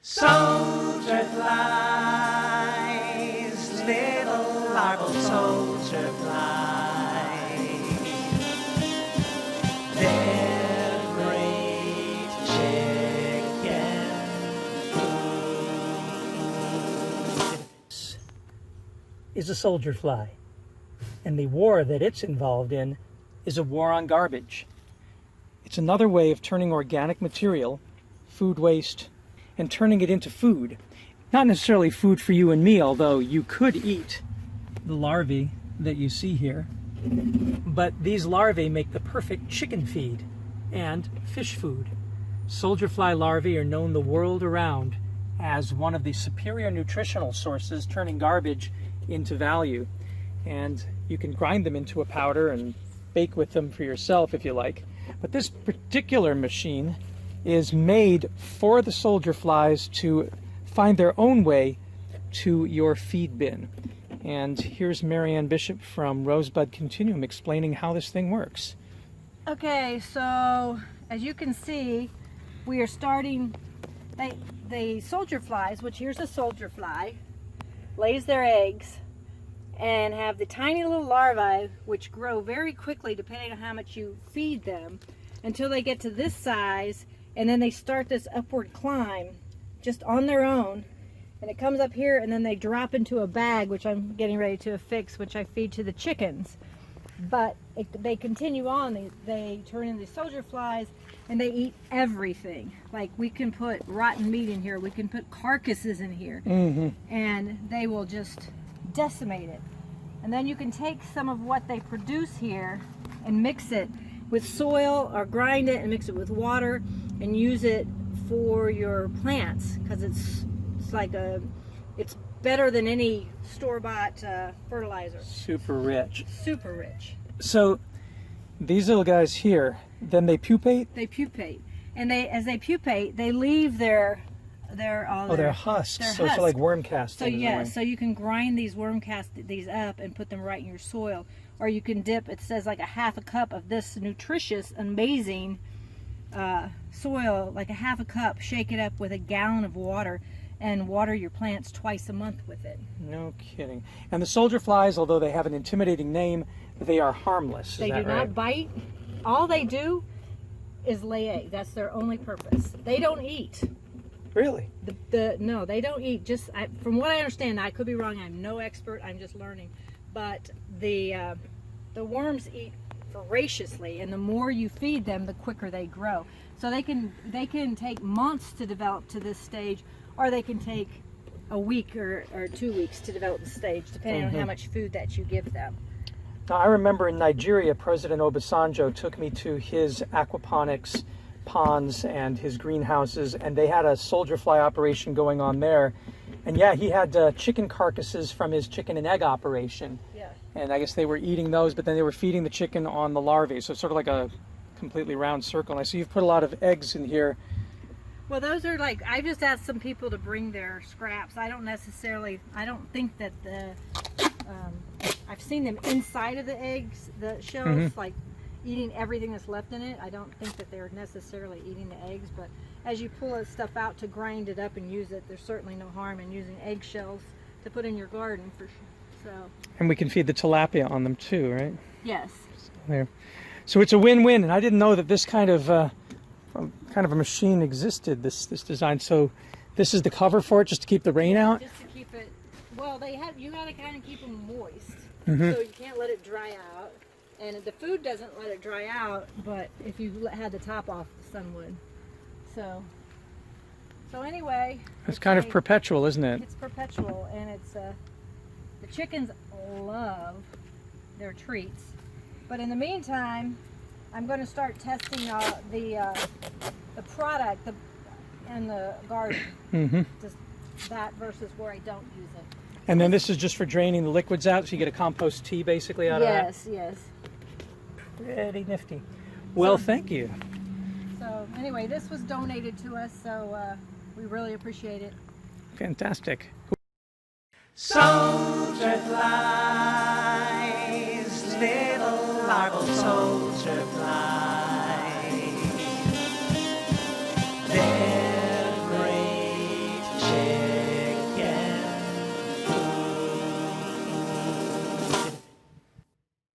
Soldier flies, little larval soldier flies. They're great chicken food. Is a soldier fly, and the war that it's involved in is a war on garbage. It's another way of turning organic material, food waste, and turning it into food. Not necessarily food for you and me, although you could eat the larvae that you see here. But these larvae make the perfect chicken feed and fish food. Soldier fly larvae are known the world around as one of the superior nutritional sources, turning garbage into value. And you can grind them into a powder and bake with them for yourself if you like. But this particular machine is made for the soldier flies to find their own way to your feed bin. And here's Marianne Bishop from Rosebud Continuum explaining how this thing works. Okay, so as you can see, we are starting, the soldier flies, which here's a soldier fly, lays their eggs and have the tiny little larvae which grow very quickly depending on how much you feed them until they get to this size, and then they start this upward climb just on their own, and it comes up here and then they drop into a bag which I'm getting ready to affix, which I feed to the chickens. But they continue on, they turn into soldier flies and they eat everything. Like we can put rotten meat in here, we can put carcasses in here, and they will just decimate it. And then you can take some of what they produce here and mix it with soil or grind it and mix it with water and use it for your plants, because it's better than any store-bought fertilizer. Super rich. Super rich. So these little guys here, then they pupate? They pupate, and as they pupate, they leave their husks. Their so husks. it's like worm casting. So yeah, so you can grind these these up and put them right in your soil, or you can dip. It says like a half a cup of this nutritious, amazing soil, like a half a cup. Shake it up with a gallon of water, and water your plants twice a month with it. No kidding. And the soldier flies, although they have an intimidating name, they are harmless. They do not bite. All they do is lay eggs. That's their only purpose. They don't eat. Really? No, they don't eat. Just from what I understand, I could be wrong. I'm no expert. I'm just learning. But the worms eat voraciously, and the more you feed them, the quicker they grow. So they can take months to develop to this stage, or they can take a week or 2 weeks to develop the stage, depending on how much food that you give them. Now, I remember in Nigeria, President Obasanjo took me to his aquaponics ponds and his greenhouses, and they had a soldier fly operation going on there. And yeah, he had chicken carcasses from his chicken and egg operation. Yeah. And I guess they were eating those, but then they were feeding the chicken on the larvae. So it's sort of like a completely round circle. And I see you've put a lot of eggs in here. Well, those are like, I just asked some people to bring their scraps. I don't think that I've seen them inside of the eggs, the shells, like eating everything that's left in it. I don't think that they're necessarily eating the eggs, but as you pull that stuff out to grind it up and use it, there's certainly no harm in using eggshells to put in your garden for sure. So. And we can feed the tilapia on them too, right? Yes. There. So it's a win-win, and I didn't know that this kind of a machine existed, this design. So this is the cover for it, just to keep the rain out? Just to keep it, well, you gotta kind of keep them moist, so you can't let it dry out. And the food doesn't let it dry out, but if you had the top off, the sun would. So anyway. It's kind of perpetual, isn't it? It's perpetual, and it's the chickens love their treats. But in the meantime, I'm going to start testing the product in the garden. Just that versus where I don't use it. And then this is just for draining the liquids out, so you get a compost tea basically out of that? Yes. Pretty nifty. Well, thank you. So anyway, this was donated to us, so we really appreciate it. Fantastic. Soldier flies, little larval soldier flies. They're great chicken.